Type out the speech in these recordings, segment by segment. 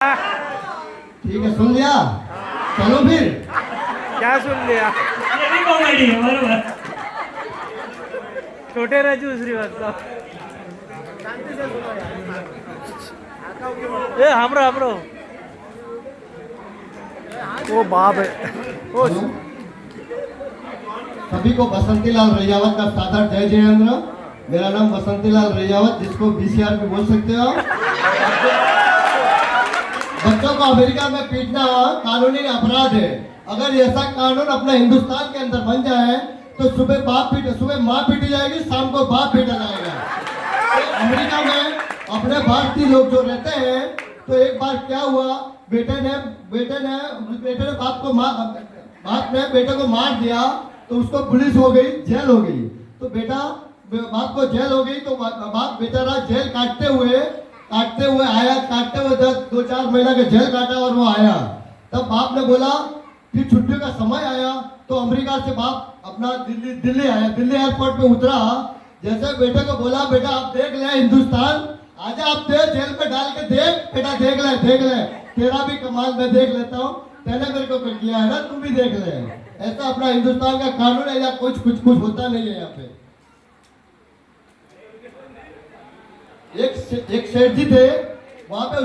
ठीक है, सुन लिया। चलो फिर। क्या सुन लिया? ये भी कॉमेडी है बरोबर। छोटे राजू श्रीवास्तव। ए हमरो हमरो वो बाप है वो सभी को बसंतीलाल रैयावत का सादर जय जयेंद्र। मेरा नाम बसंतीलाल रैयावत, जिसको बीसीआर भी बोल सकते हो। बच्चों को अमेरिका में पीटना कानूनी अपराध है। अगर ऐसा कानून अपने हिंदुस्तान के अंदर बन जाए तो सुबह माँ पीटी जाएगी, शाम को बाप पीटा जाएगा। तो अमेरिका में अपने भारतीय लोग जो रहते हैं, तो एक बार क्या हुआ, बेटे ने बाप ने बेटे को मार दिया, तो उसको पुलिस हो गई, जेल हो गई। तो बाप को जेल हो गई, तो बाप बेचारा जेल काटते हुए आया, 2-4 महीना का जेल काटा और वो आया। तब बाप ने बोला, फिर छुट्टियों का समय आया, तो अमेरिका से बाप अपना दिल्ली आया। दिल्ली एयरपोर्ट पे उतरा, जैसे बेटे को बोला, बेटा आप देख ले हिंदुस्तान, आजा आप जेल पे डाल के देख, बेटा देख ले, तेरा भी कमाल मैं देख लेता हूँ, तेने मेरे को किया है ना, तू भी देख ले। ऐसा अपना हिंदुस्तान का कानून है, या कुछ होता नहीं है यहाँ पे। एक सेठ जी थे, वहां पे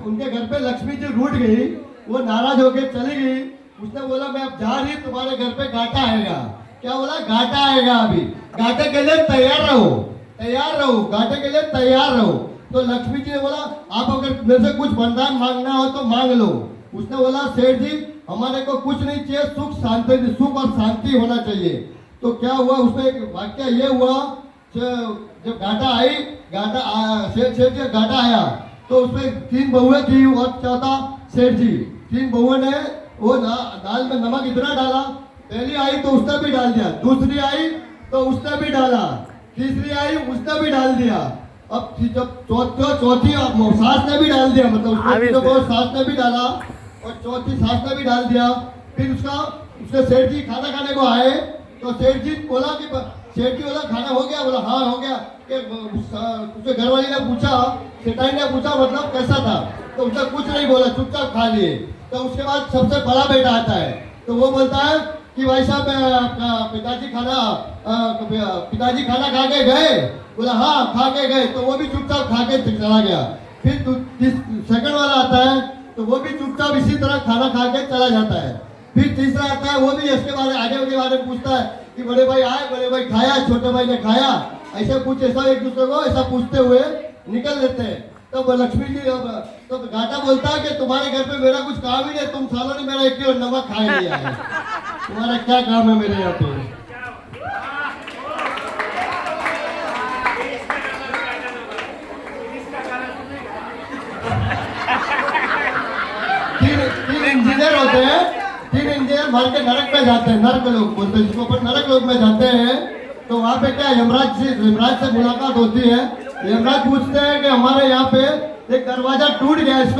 उनके घर पे लक्ष्मी जी रूठ गई, वो नाराज होके चली गई। उसने बोला, मैं अब जा रही, तुम्हारे घर पे घाटा आएगा। क्या बोला? घाटा आएगा, अभी घाटे के लिए तैयार रहो, घाटे के लिए तैयार रहो। तो लक्ष्मी जी ने बोला, आप अगर मेरे से कुछ वरदान मांगना हो तो मांग लो। उसने बोला, सेठ जी हमारे को कुछ नहीं चाहिए, सुख और शांति होना चाहिए। तो क्या हुआ, उसमें एक वाक्य ये हुआ, जब घाटा आया, तो उसमें 3 बहुएं थी और चौथा सेठ जी। 3 बहुओं ने वो दाल में नमक इतना डाला, पहली आई तो उसने भी डाल दिया, दूसरी आई तो उसने भी डाला, तीसरी आई उसने भी डाल दिया, अब जब चौथी सास ने भी डाल दिया, मतलब सास ने भी डाला और चौथी सास ने भी डाल दिया। फिर उसके सेठ जी खाना खाने को आए, तो सेठ जी बोला, खाना हो गया? बोला हाँ हो गया। उसके घरवाली ने पूछा, सेठाई ने पूछा, मतलब कैसा था? तो उसने कुछ नहीं बोला, चुपचाप खा लिए। तो उसके बाद सबसे बड़ा बेटा आता है, तो वो बोलता है कि भाई साहब पिताजी खाना खा के गए? बोला हाँ खा के गए। तो वो भी चुपचाप खा के चला गया। फिर सेकंड वाला आता है, तो वो भी चुपचाप इसी तरह खाना खा के चला जाता है। फिर तीसरा आता है, वो भी इसके बारे में पूछता है कि बड़े भाई आए, बड़े भाई खाया, छोटे भाई ने खाया, ऐसा एक दूसरे को ऐसा पूछते हुए निकल लेते हैं। तो लक्ष्मी जी तो घाटा बोलता है कि तुम्हारे घर पे मेरा कुछ काम ही नहीं, तुम सालों ने मेरा 1 किलो नमक खा लिया है, तुम्हारा क्या काम है मेरे यहाँ पे? तीन इंजीनियर होते हैं, 3 इंजीनियर भर के नरक में जाते हैं, नरक लोग बोलते हैं जिसको, पर नरक लोग में जाते हैं। तो वहाँ पे क्या, यमराज से मुलाकात होती है। यमराज पूछते हैं कि हमारे यहाँ पे एक दरवाजा टूट गया, इसको